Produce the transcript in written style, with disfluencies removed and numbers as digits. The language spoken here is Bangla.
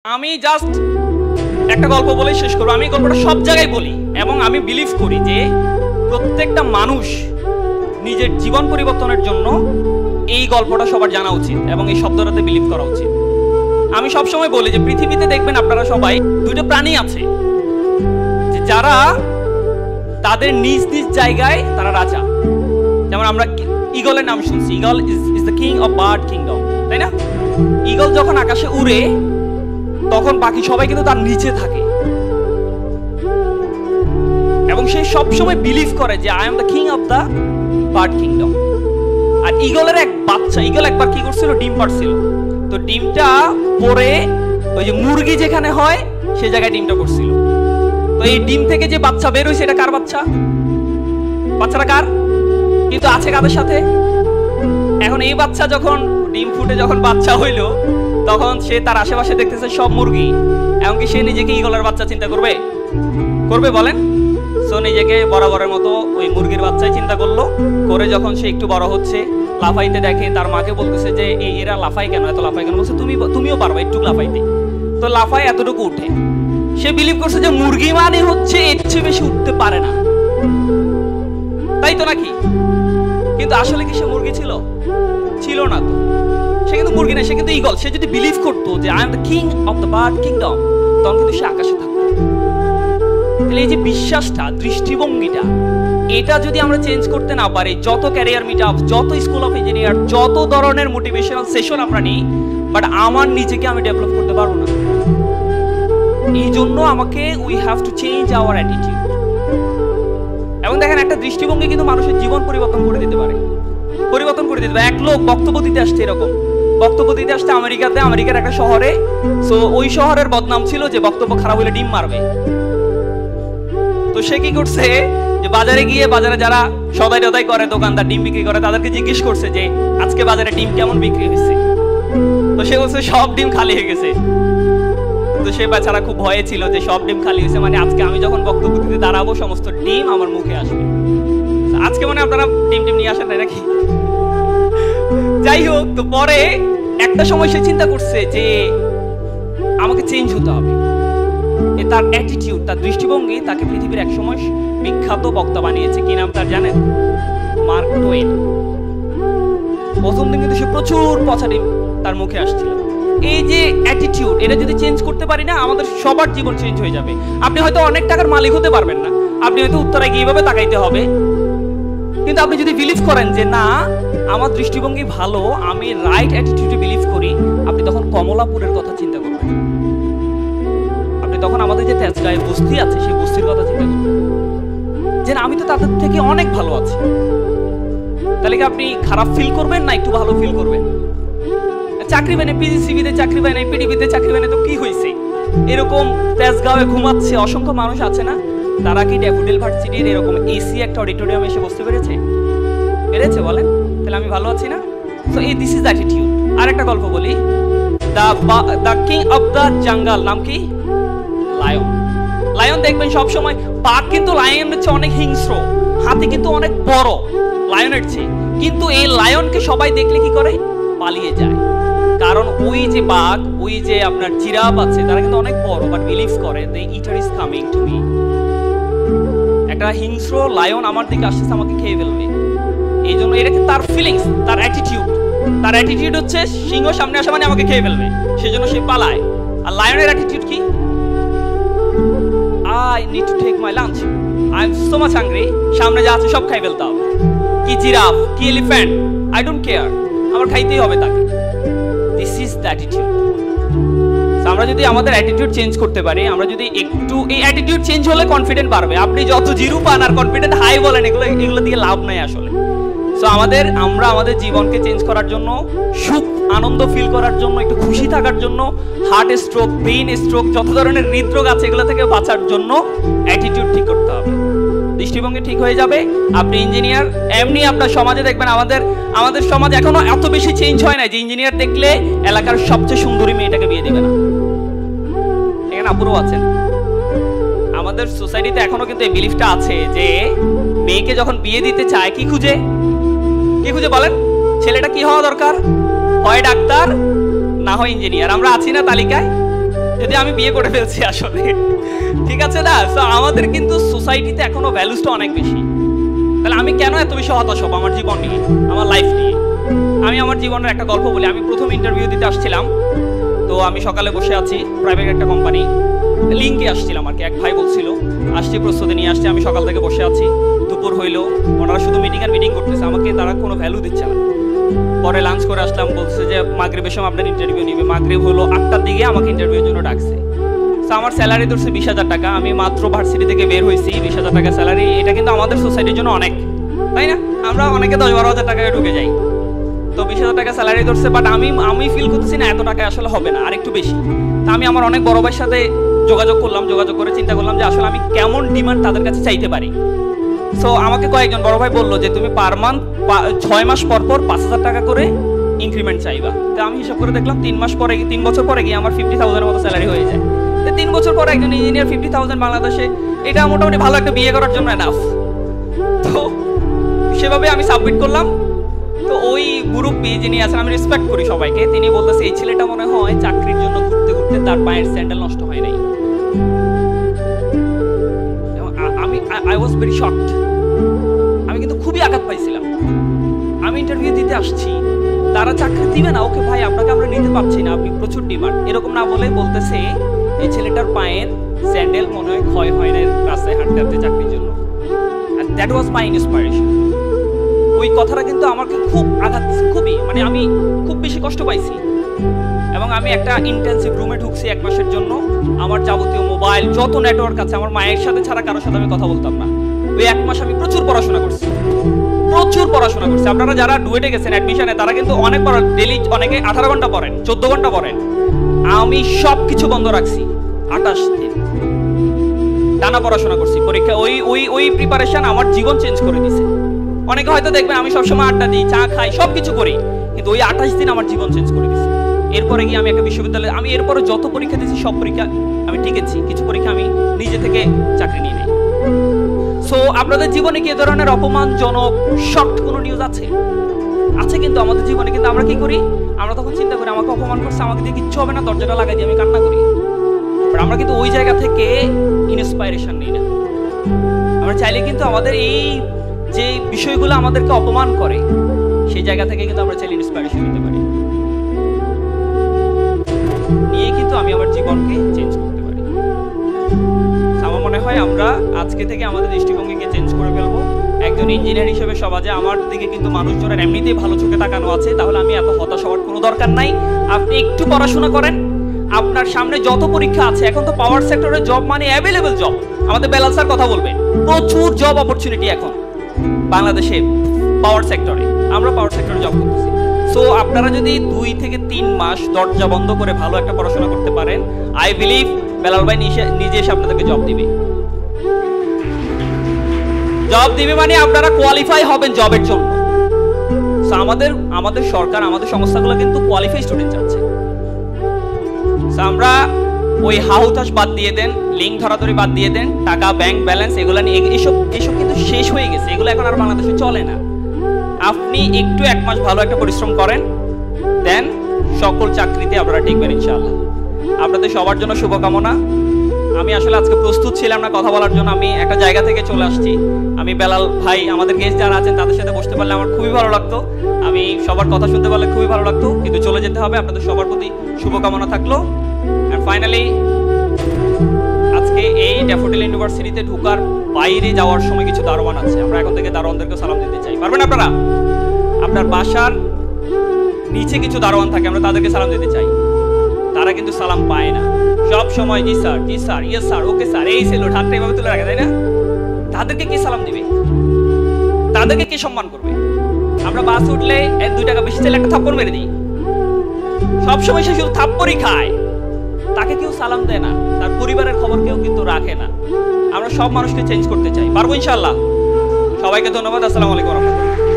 আমি জাস্ট একটা গল্প বলেই শেষ করব। আমি গল্পটা সব জায়গায় বলি এবং আমি বিলিভ করি যে প্রত্যেকটা মানুষ নিজের জীবন পরিবর্তনের জন্য এই গল্পটা সবার জানা উচিত এবং এই শব্দটাতে বিলিভ করা উচিত। আমি সবসময় বলি যে পৃথিবীতে দেখবেন আপনারা সবাই দুটো প্রাণী আছে যে যারা তাদের নিজ নিজ জায়গায় তারা রাজা। যেমন আমরা ঈগলের নাম শুনছি, eagle is the king of bird kingdom, তাই না? ঈগল যখন আকাশে উড়ে তখন বাকি সবাই কিন্তু তার নিচে থাকে এবং সে সবসময় বিলিভ করে যে I am the king of the bird kingdom. আর ঈগলের এক বাচ্চা, ঈগল একবার কি করছিল, ডিম পাড়ছিল। তো ডিমটা পরে ওই যে মুরগি যেখানে হয় সে জায়গায় ডিমটা করছিল। তো এই ডিম থেকে যে বাচ্চা বের হয়েছে এটা কার বাচ্চা? বাচ্চাটা কার? কিন্তু আছে কাদের সাথে? এখন এই বাচ্চা যখন ডিম ফুটে যখন বাচ্চা হইলো তখন সে তার আশেপাশে দেখতেছে সব মুরগি, এমনকি সে নিজেকে ঈগলের বাচ্চা চিন্তা করবে? করবে বলেন? সো নিজেকে বরাবরের মতো ওই মুরগির বাচ্চাই চিন্তা করলো। করে যখন সে একটু বড় হচ্ছে, লাফাইতে দেখে, তার মাকে বলতেছে যে এরা লাফাই কেন, এত লাফাই কেন? বলছে তুমিও পারবে একটু লাফাইতে। তো লাফাই এতটুকু উঠে। সে বিলিভ করছে যে মুরগি মানে হচ্ছে এর চেয়ে বেশি উঠতে পারে না, তাই তো নাকি? কিন্তু আসলে কি সে মুরগি ছিল? ছিল না। তো সে কিন্তু মুরগি না, সে কিন্তু ঈগল। সে যদি বিলিভ করতো যে I am the king of the bird kingdom, তখন কিন্তু সে আকাশে থাকতো। তাহলে এই যে বিশ্বাসটা, দৃষ্টিভঙ্গিটা, এটা যদি আমরা চেঞ্জ করতে না পারি, যত ক্যারিয়ার মিট আপ, যত স্কুল অফ ইঞ্জিনিয়ার, যত ধরনের মোটিভেশনাল সেশন আমরা নিই, বাট আমার নিজেকে আমি ডেভেলপ করতে পারবো না। এই জন্য আমাকে we have to change our attitude. এবং দেখেন, একটা দৃষ্টিভঙ্গি কিন্তু মানুষের জীবন পরিবর্তন করে দিতে পারে, পরিবর্তন করে দিতে পারে। এক লোক বক্তব্য দিতে আসছে, এরকম বক্তব্য দিতে আসছে আমেরিকার একটা শহরে। সো ওই শহরের বদনাম ছিল যে বক্তব্য খারাপ হলে ডিম মারবে। তো সে কি করছে, যে বাজারে গিয়ে, বাজারে যারা সদাই টদাই করে, দোকানদার ডিম বিক্রি করে, তাদেরকে জিজ্ঞেস করছে যে আজকে বাজারে ডিম কেমন বিক্রি হয়েছে। তো সে বলছে সব ডিম খালি হয়ে গেছে। তো সে বেচারা খুব ভয়ে ছিল যে সব ডিম খালি হয়েছে মানে আজকে আমি যখন বক্তব্য দিতে দাঁড়াবো সমস্ত ডিম আমার মুখে আসবে। আজকে মানে আপনারা ডিম নিয়ে আসেন নাকি? যাই হোক, তো পরে একটা সময় সে চিন্তা করছে যে আমাকে চেঞ্জ হতে হবে। তার অ্যাটিটিউড, তার দৃষ্টিভঙ্গি তাকে পৃথিবীর এক সময় বিখ্যাত বক্তা বানিয়েছে। কি নাম তার জানেন? Mark two one. প্রথম দিন কিন্তু সে প্রচুর পচা ডিম তার মুখে আসছিল। এই যে অ্যাটিটিউড, এটা যদি চেঞ্জ করতে পারি না, আমাদের সবার জীবন চেঞ্জ হয়ে যাবে। আপনি হয়তো অনেক টাকার মালিক হতে পারবেন না, আপনি হয়তো উত্তরায় গিয়ে এইভাবে তাকাইতে হবে, কিন্তু আপনি যদি বিলিভ করেন যে না আমার দৃষ্টিভঙ্গি ভালো, আমি রাইট অ্যাটিটিউডে বিলিভ করি, আপনি তখন কমলাপুরের কথা চিন্তা করবেন। আপনি তখন আমাদের যে তেজগাঁয়ে বস্তি আছে সেই বস্তির কথা চিন্তা করবেন যে আমি তো তাদের থেকে অনেক ভালো আছি। তাহলে কি আপনি খারাপ ফিল করবেন না একটু ভালো ফিল করবেন? চাকরি বানে, পিজিসিবিতে চাকরি বানে, পিডিবিতে চাকরি বানে, তো কি হয়েছে? এরকম তেজগাঁয়ে ঘুমাচ্ছে অসংখ্য মানুষ আছে না? তারা কি ড্যাফোডিল ভার্সিটির এরকম এসি একটা অডিটোরিয়ামে এসে বসতে পেরেছে? পেরেছে বলেন? তাহলে আমি ভালো আছি না? সো এই দিস ইজ অ্যাটিটিউড। আর একটা গল্প বলি, the king of the jungle নাম কি? লায়ন। লায়ন দেখবেন সবসময়, বাঘ কিন্তু লায়নের চেয়ে অনেক হিংস্র, হাতি কিন্তু অনেক বড় লায়নের চেয়ে, কিন্তু এই লায়নকে সবাই দেখলে কি করে? পালিয়ে যায়। কারণ ওই যে বাঘ, ওই যে আপনার জিরাফ আছে, তারা কিন্তু অনেক বড়, বাট বিলিভ করে the eater is coming to me. একটা হিংস্র লায়ন আমার দিকে আসছে, আমাকে খেয়ে ফেলবে। এই জন্য এটা তার ফিলিংস, তার অ্যাটিটিউড। তার অ্যাটিটিউড হচ্ছে সিংহ সামনে আসা মানে আমাকে খেয়ে ফেলবে, সেজন্য সে পালায়। আর লায়নের অ্যাটিটিউড কি? I need to take my lunch. I am so much hungry. সামনে যা আছে সব খাই ফেলতে হবে। কি জিরাফ, কি এলিফ্যান্ট, I don't care, আমার খাইতেই হবে তাকে। This is the attitude. আমরা যদি আমাদের অ্যাটিটিউড চেঞ্জ করতে পারি, আমরা যদি একটু, এই অ্যাটিটিউড চেঞ্জ হলে কনফিডেন্ট বাড়বে। আপনি যত জিরো পান আর কনফিডেন্ট হাই বলেন, এগুলো দিয়ে লাভ নাই আসলে। সো আমরা আমাদের জীবনকে চেঞ্জ করার জন্য, সুখ আনন্দ ফিল করার জন্য, একটু খুশি থাকার জন্য, হার্ট স্ট্রোক, ব্রেইন স্ট্রোক, যত ধরনের হৃদরোগ আছে এগুলো থেকে বাঁচার জন্য অ্যাটিটিউড ঠিক করতে হবে। দৃষ্টিভঙ্গি ঠিক হয়ে যাবে। আপনি ইঞ্জিনিয়ার, এমনি আপনার সমাজে দেখবেন, আমাদের সমাজ এখনো এত বেশি চেঞ্জ হয় না যে ইঞ্জিনিয়ার দেখলে এলাকার সবচেয়ে সুন্দরী মেয়েটাকে বিয়ে দিবে না। এখানে আপুরও আছেন। আমাদের সোসাইটিতে এখনো কিন্তু এই বিলিফটা আছে যে মেয়েকে যখন বিয়ে দিতে চায় কি খুঁজে বলেন? ছেলেটা কি হওয়া দরকার? হয় ডাক্তার, না হয় ইঞ্জিনিয়ার। আমরা আছি না তালিকায়? যদি আমি বিয়ে করে ফেলছি আসলে, ঠিক আছে না? তো আমাদের কিন্তু সোসাইটিতে এখনো ভ্যালুসটা অনেক বেশি। তাহলে আমি কেন এত বেশি হতাশ হব আমার জীবন নিয়ে, আমার লাইফ নিয়ে? আমি আমার জীবনের একটা গল্প বলি। আমি প্রথম ইন্টারভিউ দিতে আসছিলাম, তো আমি সকালে বসে আছি প্রাইভেট একটা কোম্পানি, লিঙ্কে আসছিলাম আর কি। এক ভাই বলছিল আসছি, প্রস্তুতি নিয়ে আসছি। আমি সকাল থেকে বসে আছি, দুপুর হইলো, ওনারা শুধু মিটিং আর মিটিং করতেছে, আমাকে তারা কোনো ভ্যালু দিচ্ছে না। পরে লাঞ্চ করে আসলাম, বলছে যে মাগরিবের সময় আপনার ইন্টারভিউ নিবে। মাগরিব হলো 8টার দিকে আমাকে ইন্টারভিউর জন্য ডাকছে। তো আমার স্যালারি ধরছে 20,000 টাকা। আমি মাত্র ভার্সিটি থেকে বের হয়েছি, 20,000 টাকা স্যালারি, এটা কিন্তু আমাদের সোসাইটির জন্য অনেক, তাই না? আমরা অনেকে 10-12,000 টাকায় ঢুকে যাই। তো 20,000 টাকা স্যালারি ধরছে, বাট আমি ফিল করতেছি না এত টাকা আসলে হবে না, আর একটু বেশি। তা আমি আমার অনেক বড় ভাইয়ের সাথে যোগাযোগ করলাম, যোগাযোগ করে চিন্তা করলাম যে আসলে আমি কেমন ডিমান্ড তাদের কাছে চাইতে পারি। সো আমাকে কয়েকজন বড় ভাই বললো যে তুমি পার মান্থ 6 মাস পর পর 5,000 টাকা করে ইনক্রিমেন্ট চাইবা। তো আমি হিসাব করে দেখলাম 3 বছর পরে গিয়ে আমার 50,000 মতো স্যালারি হয়ে যায়। তো 3 বছর পরে একজন ইঞ্জিনিয়ার 50,000 বাংলাদেশে, এটা মোটামুটি ভালো একটা বিয়ে করার জন্য এনাফ। তো সেভাবে আমি সাবমিট করলাম। তো ওই মুরব্বী যিনি আছেন, আমি রেসপেক্ট করি সবাইকে, তিনি বলতেছে এই ছেলেটা মনে হয় চাকরির জন্য ঘুরতে ঘুরতে তার পায়ের স্যান্ডেল নষ্ট হয় নাই। I was very shocked। আমি কিন্তু খুবই আঘাত পাইছিলাম। আমি ইন্টারভিউ দিতে আসছি, তারা চাকরি দিবে না, ওকে ভাই আপনাকে আমরা নিতে পারছি না, আপনি প্রচুর ডিমান্ড, এরকম না বলে বলতেছে এই ছেলেটার পায়ের স্যান্ডেল মনে হয় ক্ষয় হয় না রাস্তায় হাঁটতে হাঁটতে চাকরির জন্য। and that was my inspiration। ওই কথাটা কিন্তু আমাকে খুব আঘাত, খুবই, মানে আমি খুব বেশি কষ্ট পাইছি। এবং আমি একটা ইন্টেন্সিভ রুমে ঢুকছি 1 মাসের জন্য। আমার যাবতীয় মোবাইল যত নেটওয়ার্ক আছে, আমার মায়ের সাথে ছাড়া কারোর সাথে আমি কথা বলতাম না। ওই 1 মাস আমি প্রচুর পড়াশোনা করছি, প্রচুর পড়াশোনা করছি। আপনারা যারা ডুয়েটে গেছেন অ্যাডমিশনে, তারা কিন্তু অনেক পড়ান, ডেলি অনেকে 18 ঘন্টা পড়েন, 14 ঘন্টা পড়েন। আমি সব কিছু বন্ধ রাখছি, 28 দিন টানা পড়াশোনা করছি। পরীক্ষা ওই প্রিপারেশন আমার জীবন চেঞ্জ করে দিছে। অনেকে হয়তো দেখবেন আমি সবসময় আড্ডা দিই, চা খাই, সব কিছু করি, কিন্তু ওই 28 দিন আমার জীবন চেঞ্জ করে দিছে। এরপরে গিয়ে আমি একটা বিশ্ববিদ্যালয়ে, আমি এরপরে যত পরীক্ষা দিয়েছি সব পরীক্ষা আমি টিকেছি, কিছু পরীক্ষা আমি নিজে থেকে চাকরি নিয়ে নিই। সো আপনাদের জীবনে কি এ ধরনের অপমানজনক শক্ট কোনো নিউজ আছে? আছে কিন্তু আমাদের জীবনে। কিন্তু আমরা কি করি? আমরা তখন চিন্তা করি আমাকে অপমান করছে, আমাকে দিয়ে কিচ্ছু হবে না, দরজাটা লাগাই দিয়ে আমি কান্না করি। আমরা কিন্তু ওই জায়গা থেকে ইন্সপাইরেশন নিই না। আমরা চাইলে কিন্তু আমাদের এই যে বিষয়গুলো আমাদেরকে অপমান করে, সেই জায়গা থেকে কিন্তু আমরা চাইলে ইন্সপাইরেশন নিতে পারি, নিয়ে কিন্তু আমি আমার জীবনকে চেঞ্জ করতে পারি। আমার মনে হয় আমরা আজকে থেকে আমাদের দৃষ্টিভঙ্গিকে চেঞ্জ করে ফেলবো। একজন ইঞ্জিনিয়ার হিসেবে সমাজে আমার দিকে কিন্তু মানুষজনের এমনিতেই ভালো চোখে তাকানো আছে, তাহলে আমি এত হতাশ হওয়ার কোনো দরকার নাই। আপনি একটু পড়াশোনা করেন, আপনার সামনে যত পরীক্ষা আছে, এখন তো পাওয়ার সেক্টরে জব মানে অ্যাভেলেবল জব। আমাদের বেলাল স্যার কথা বলবেন, প্রচুর জব অপরচুনিটি এখন বাংলাদেশে পাওয়ার সেক্টরে। আমরা পাওয়ার সেক্টরে জব করতেছি। সো আপনারা যদি 2 থেকে 3 মাস দরজা বন্ধ করে ভালো একটা পড়াশোনা করতে পারেন, আই বিলিভ বেলাল ভাই নিজে এসে আপনাদেরকে জব দিবে। জব দিবে মানে আপনারা কোয়ালিফাই হবেন জবের জন্য। সো আমাদের সরকার, আমাদের সংস্থাগুলো কিন্তু কোয়ালিফাই স্টুডেন্ট চাচ্ছে। সো আমরা ওই হাহুতাশ বাদ দিয়ে দেন, লিঙ্ক ধরাধরি বাদ দিয়ে দেন, টাকা ব্যাংক ব্যালেন্স এগুলো নিয়ে, এসব কিন্তু শেষ হয়ে গেছে, এগুলো এখন আর বাংলাদেশে চলে না। আপনি একটু 1 মাস ভালো একটা পরিশ্রম করেন, দেন সকল চাকরিতে আপনারা টিকবেন ইনশাআল্লাহ। আপনাদের সবার জন্য শুভকামনা। আমি আসলে আজকে প্রস্তুত ছিলাম না কথা বলার জন্য, আমি একটা জায়গা থেকে চলে আসছি। আমি বেলাল ভাই, আমাদের গেস্ট যারা আছেন তাদের সাথে বসতে পারলে আমার খুবই ভালো লাগতো, আমি সবার কথা শুনতে পারলে খুবই ভালো লাগতো, কিন্তু চলে যেতে হবে। আপনাদের সবার প্রতি শুভকামনা থাকলো। আর ফাইনালি আজকে এই ড্যাফোডিল ইউনিভার্সিটিতে ঢোকার বাইরে যাওয়ার সময় কিছু দারোয়ান আছে, আমরা এখন থেকে দারোয়ানদেরকে সালাম দিতে চাই। পারবেন আপনারা? আপনার বাসার নিচে কিছু দারোয়ান থাকে, আমরা তাদেরকে সালাম দিতে চাই। তারা কিন্তু সালাম পায় না, সব সময় জি স্যার, জি sir, yes sir, okay sir, এই ছিল, হাতটা এভাবে তুলে রাখে, তাই না? তাদেরকে কি সালাম দিবে? তাদেরকে কি সম্মান করবে? আমরা বাস উঠলে 2 টাকা বেশি চাইলে একটা থাপ্পড় মেরে দিই, সবসময় সে শুধু থাপ্পড়ই খায়, তাকে কেউ সালাম দেয় না, তার পরিবারের খবর কেউ কিন্তু রাখে না। আমরা সব মানুষকে চেঞ্জ করতে চাই, পারবো ইনশাআল্লাহ। সবাইকে ধন্যবাদ। আসসালামু আলাইকুম ওয়া রাহমাতুল্লাহ।